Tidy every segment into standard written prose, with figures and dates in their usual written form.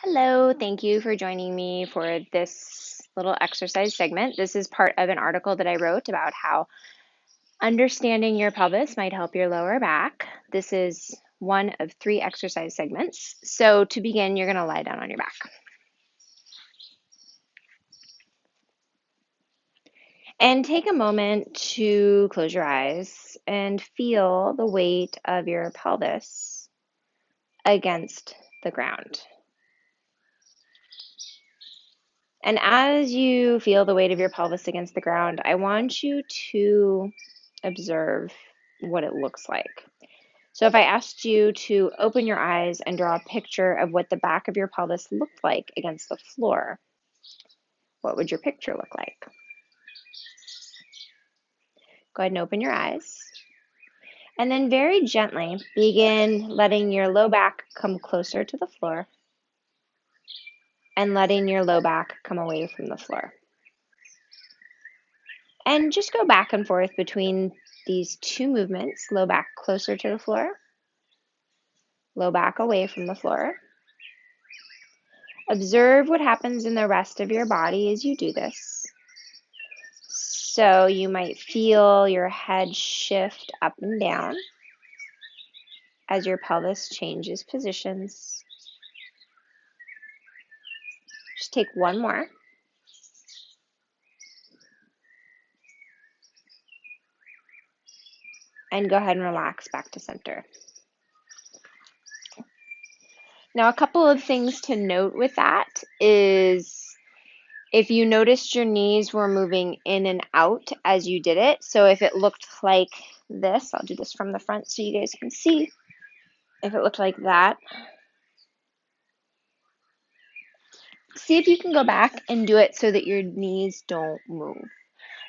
Hello, thank you for joining me for this little exercise segment. This is part of an article that I wrote about how understanding your pelvis might help your lower back. This is one of 3 exercise segments. So to begin, you're going to lie down on your back. And take a moment to close your eyes and feel the weight of your pelvis against the ground. And as you feel the weight of your pelvis against the ground, I want you to observe what it looks like. So if I asked you to open your eyes and draw a picture of what the back of your pelvis looked like against the floor, what would your picture look like? Go ahead and open your eyes. And then very gently begin letting your low back come closer to the floor and letting your low back come away from the floor. And just go back and forth between these 2 movements, low back closer to the floor, low back away from the floor. Observe what happens in the rest of your body as you do this. So you might feel your head shift up and down as your pelvis changes positions. Just take one more. And go ahead and relax back to center. Now, a couple of things to note with that is if you noticed your knees were moving in and out as you did it, so if it looked like this, I'll do this from the front so you guys can see. If it looked like that, see if you can go back and do it so that your knees don't move.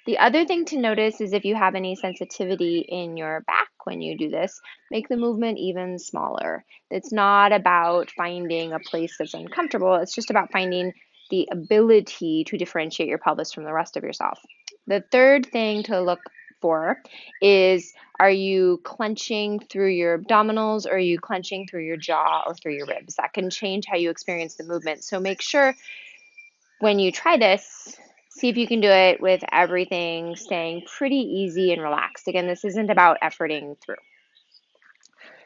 The other thing to notice is if you have any sensitivity in your back when you do this, make the movement even smaller. It's not about finding a place that's uncomfortable, it's just about finding the ability to differentiate your pelvis from the rest of yourself. The third thing to look for is, are you clenching through your abdominals, or are you clenching through your jaw or through your ribs? That can change how you experience the movement. So make sure when you try this, see if you can do it with everything staying pretty easy and relaxed. Again, this isn't about efforting through.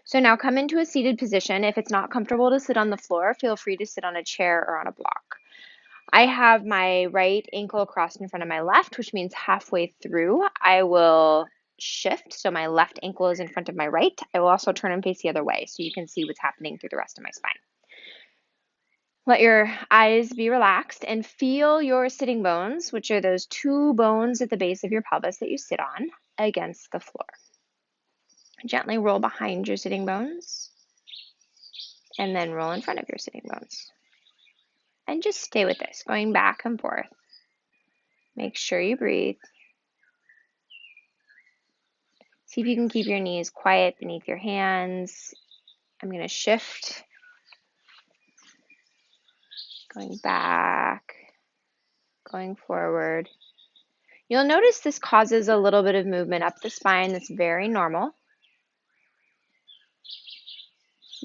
So now come into a seated position. If it's not comfortable to sit on the floor, feel free to sit on a chair or on a block. I have my right ankle crossed in front of my left, which means halfway through, I will shift. So my left ankle is in front of my right. I will also turn and face the other way so you can see what's happening through the rest of my spine. Let your eyes be relaxed and feel your sitting bones, which are those 2 bones at the base of your pelvis that you sit on, against the floor. Gently roll behind your sitting bones and then roll in front of your sitting bones. And just stay with this, going back and forth. Make sure you breathe. See if you can keep your knees quiet beneath your hands. I'm going to shift, going back, going forward. You'll notice this causes a little bit of movement up the spine. That's very normal.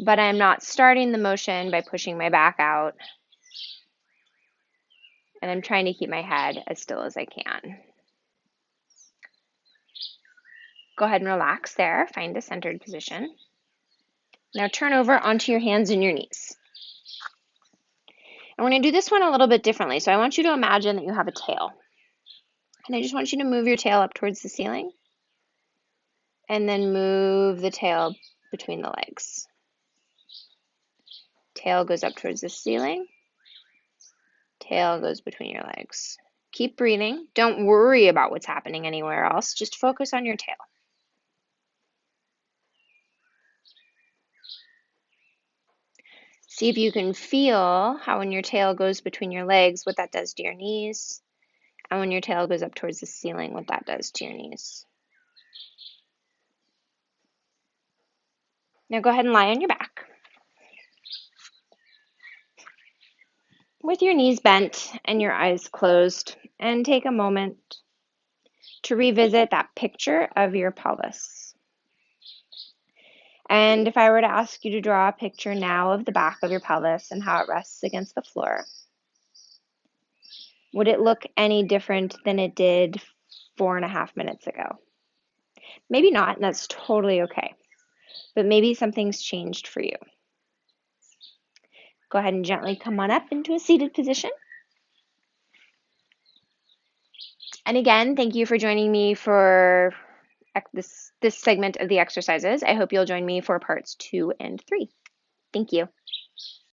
But I'm not starting the motion by pushing my back out. And I'm trying to keep my head as still as I can. Go ahead and relax there. Find a centered position. Now turn over onto your hands and your knees. And we're going to do this one a little bit differently. So I want you to imagine that you have a tail. And I just want you to move your tail up towards the ceiling. And then move the tail between the legs. Tail goes up towards the ceiling. Tail goes between your legs. Keep breathing. Don't worry about what's happening anywhere else. Just focus on your tail. See if you can feel how when your tail goes between your legs, what that does to your knees. And when your tail goes up towards the ceiling, what that does to your knees. Now go ahead and lie on your back. With your knees bent and your eyes closed, and take a moment to revisit that picture of your pelvis. And if I were to ask you to draw a picture now of the back of your pelvis and how it rests against the floor, would it look any different than it did 4.5 minutes ago? Maybe not, and that's totally okay. But maybe something's changed for you. Go ahead and gently come on up into a seated position. And again, thank you for joining me for this segment of the exercises. I hope you'll join me for parts 2 and 3. Thank you.